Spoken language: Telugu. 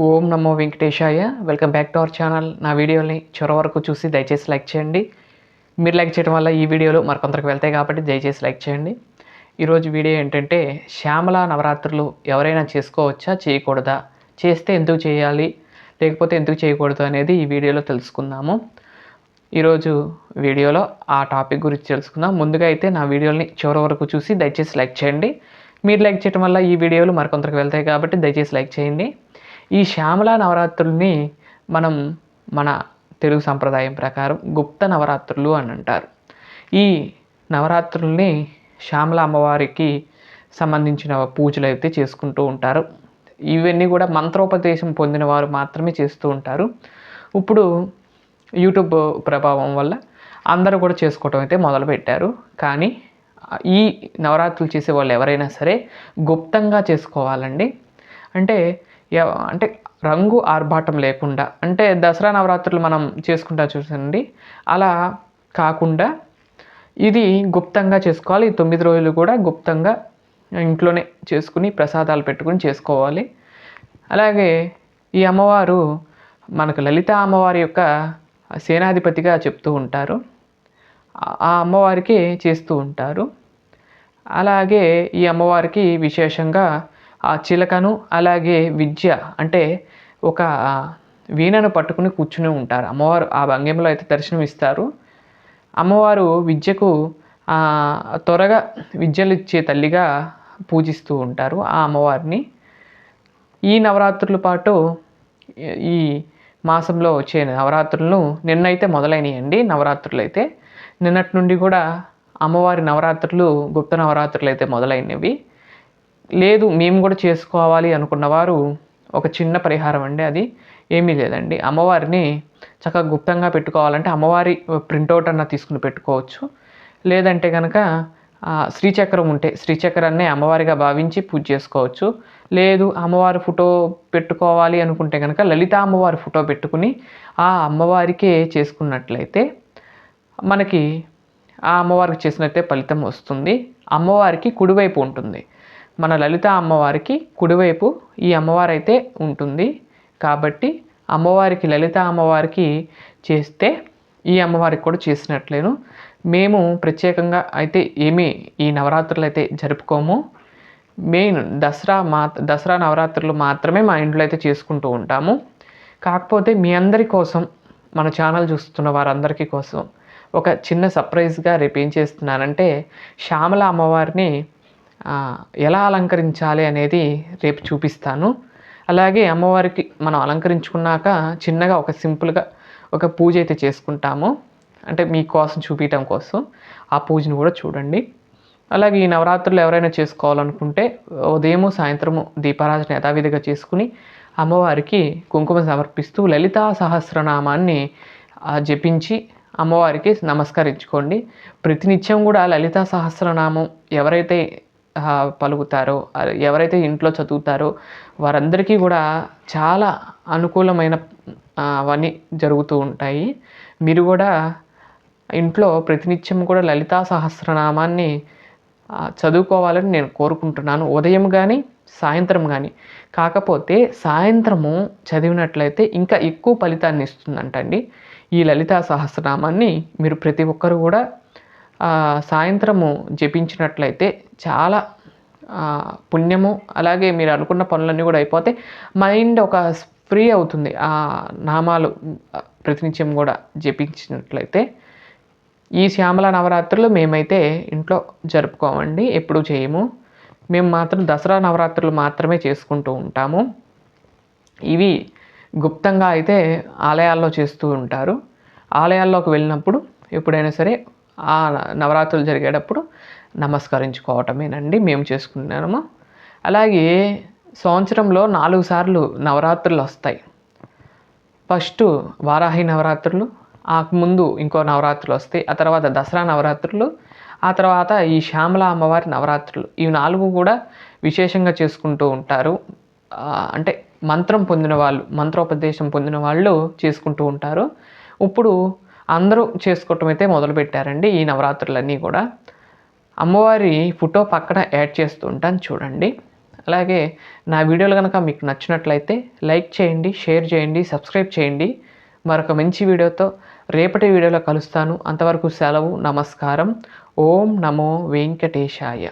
Om Namo Venkatesaya. Welcome back to our channel. నా వీడియోని చివరి వరకు చూసి దయచేసి లైక్ చేయండి. మీరు లైక్ చేయడం వల్ల ఈ వీడియోలు మరికొందరికి వెళ్తాయి కాబట్టి దయచేసి లైక్ చేయండి. ఈరోజు వీడియో ఏంటంటే శ్యామల నవరాత్రులు ఎవరైనా చేసుకోవచ్చా, చేయకూడదా, చేస్తే ఎందుకు చేయాలి, లేకపోతే ఎందుకు చేయకూడదు అనేది ఈ వీడియోలో తెలుసుకుందాము. ఈరోజు వీడియోలో ఆ టాపిక్ గురించి తెలుసుకుందాం. ముందుగా అయితే నా వీడియోని చివరి వరకు చూసి దయచేసి లైక్ చేయండి. మీరు లైక్ చేయడం వల్ల ఈ వీడియోలు మరికొందరికి వెళ్తాయి కాబట్టి దయచేసి లైక్ చేయండి. ఈ శ్యామల నవరాత్రుల్ని మనం మన తెలుగు సంప్రదాయం ప్రకారం గుప్త నవరాత్రులు అని అంటారు. ఈ నవరాత్రుల్ని శ్యామల అమ్మవారికి సంబంధించిన పూజలు అయితే చేసుకుంటూ ఉంటారు. ఇవన్నీ కూడా మంత్రోపదేశం పొందిన వారు మాత్రమే చేస్తూ ఉంటారు. ఇప్పుడు యూట్యూబ్ ప్రభావం వల్ల అందరూ కూడా చేసుకోవటం అయితే మొదలుపెట్టారు. కానీ ఈ నవరాత్రులు చేసే వాళ్ళు ఎవరైనా సరే గుప్తంగా చేసుకోవాలండి. అంటే రంగు ఆర్భాటం లేకుండా, అంటే దసరా నవరాత్రులు మనం చేసుకుంటా చూసండి, అలా కాకుండా ఇది గుప్తంగా చేసుకోవాలి. ఈ 9 రోజులు కూడా గుప్తంగా ఇంట్లోనే చేసుకుని ప్రసాదాలు పెట్టుకుని చేసుకోవాలి. అలాగే ఈ అమ్మవారు మనకు లలిత అమ్మవారి యొక్క సేనాధిపతిగా చెప్తూ ఉంటారు. ఆ అమ్మవారికి చేస్తూ ఉంటారు. అలాగే ఈ అమ్మవారికి విశేషంగా ఆ చిలకను, అలాగే విద్య అంటే ఒక వీణను పట్టుకుని కూర్చుని ఉంటారు. అమ్మవారు ఆ భంగిమలో అయితే దర్శనం ఇస్తారు. అమ్మవారు విద్యకు త్వరగా విద్యలు ఇచ్చే తల్లిగా పూజిస్తూ ఉంటారు ఆ అమ్మవారిని. ఈ నవరాత్రుల పాటు ఈ మాసంలో వచ్చే నవరాత్రులను నిన్నైతే మొదలైనయండి. నవరాత్రులు అయితే నిన్నటి నుండి కూడా అమ్మవారి నవరాత్రులు, గుప్త నవరాత్రులు అయితే మొదలైనవి. లేదు మేము కూడా చేసుకోవాలి అనుకున్నవారు ఒక చిన్న పరిహారం అండి. అది ఏమీ లేదండి. అమ్మవారిని చక్కగా గుప్తంగా పెట్టుకోవాలంటే అమ్మవారి ప్రింట్అవుట్ అన్న తీసుకుని పెట్టుకోవచ్చు. లేదంటే కనుక శ్రీచక్రం ఉంటే శ్రీచక్రాన్ని అమ్మవారిగా భావించి పూజ చేసుకోవచ్చు. లేదు అమ్మవారి ఫోటో పెట్టుకోవాలి అనుకుంటే కనుక లలిత అమ్మవారి ఫోటో పెట్టుకుని ఆ అమ్మవారికే చేసుకున్నట్లయితే మనకి ఆ అమ్మవారికి చేసినట్టే ఫలితం వస్తుంది. అమ్మవారికి కుడివైపు ఉంటుంది. మన లలిత అమ్మవారికి కుడివైపు ఈ అమ్మవారు అయితే ఉంటుంది. కాబట్టి అమ్మవారికి, లలిత అమ్మవారికి చేస్తే ఈ అమ్మవారికి కూడా చేసినట్లేను. మేము ప్రత్యేకంగా అయితే ఈ నవరాత్రులు అయితే జరుపుకోము. మెయిన్ దసరా నవరాత్రులు మాత్రమే మా ఇంట్లో అయితే చేసుకుంటూ ఉంటాము. కాకపోతే మీ అందరి కోసం, మన ఛానల్ చూస్తున్న వారందరికీ కోసం ఒక చిన్న సర్ప్రైజ్గా రేపు ఏం చేస్తున్నానంటే శ్యామల అమ్మవారిని ఎలా అలంకరించాలి అనేది రేపు చూపిస్తాను. అలాగే అమ్మవారికి మనం అలంకరించుకున్నాక చిన్నగా ఒక సింపుల్గా ఒక పూజ అయితే చేసుకుంటాము. అంటే మీకోసం చూపించడం కోసం ఆ పూజను కూడా చూడండి. అలాగే ఈ నవరాత్రులు ఎవరైనా చేసుకోవాలనుకుంటే ఉదయము సాయంత్రము దీపారాధన యథావిధిగా చేసుకుని అమ్మవారికి కుంకుమ సమర్పిస్తూ లలితా సహస్రనామాన్ని జపించి అమ్మవారికి నమస్కరించుకోండి. ప్రతినిత్యం కూడా లలితా సహస్రనామం ఎవరైతే పలుకుతారో, ఎవరైతే ఇంట్లో చదువుతారో వారందరికీ కూడా చాలా అనుకూలమైన అవన్నీ జరుగుతూ ఉంటాయి. మీరు కూడా ఇంట్లో ప్రతినిత్యం కూడా లలితా సహస్రనామాన్ని చదువుకోవాలని నేను కోరుకుంటున్నాను. ఉదయం కానీ సాయంత్రం కానీ. కాకపోతే సాయంత్రము చదివినట్లయితే ఇంకా ఎక్కువ ఫలితాన్ని ఇస్తుందంటండి. ఈ లలితా సహస్రనామాన్ని మీరు ప్రతి ఒక్కరు కూడా సాయంత్రము జపించినట్లయితే చాలా పుణ్యము, అలాగే మీరు అనుకున్న పనులన్నీ కూడా అయిపోతే మైండ్ ఒక ఫ్రీ అవుతుంది. ఆ నామాలు ప్రతినిత్యం కూడా జపించినట్లయితే. ఈ శ్యామల నవరాత్రులు మేమైతే ఇంట్లో జరుపుకోమండి, ఎప్పుడూ చేయము. మేము మాత్రం దసరా నవరాత్రులు మాత్రమే చేసుకుంటూ ఉంటాము. ఇవి గుప్తంగా అయితే ఆలయాల్లో చేస్తూ ఉంటారు. ఆలయాల్లోకి వెళ్ళినప్పుడు ఎప్పుడైనా సరే ఆ నవరాత్రులు జరిగేటప్పుడు నమస్కరించుకోవటమేనండి మేము చేసుకున్నాము. అలాగే సంవత్సరంలో 4 సార్లు నవరాత్రులు వస్తాయి. ఫస్ట్ వారాహి నవరాత్రులు, ఆ ముందు ఇంకో నవరాత్రులు వస్తాయి, ఆ తర్వాత దసరా నవరాత్రులు, ఆ తర్వాత ఈ శ్యామల అమ్మవారి నవరాత్రులు. ఇవి 4 కూడా విశేషంగా చేసుకుంటూ ఉంటారు. అంటే మంత్రం పొందిన వాళ్ళు, మంత్రోపదేశం పొందిన వాళ్ళు చేసుకుంటూ ఉంటారు. ఇప్పుడు అందరూ చేసుకోవటం అయితే మొదలుపెట్టారండి ఈ నవరాత్రులన్నీ కూడా. అమ్మవారి ఫోటో పక్కన యాడ్ చేస్తూ ఉంటాను చూడండి. అలాగే నా వీడియోలు కనుక మీకు నచ్చినట్లయితే లైక్ చేయండి, షేర్ చేయండి, సబ్స్క్రైబ్ చేయండి. మరొక మంచి వీడియోతో రేపటి వీడియోలో కలుస్తాను. అంతవరకు సెలవు. నమస్కారం. ఓం నమో వెంకటేశాయ.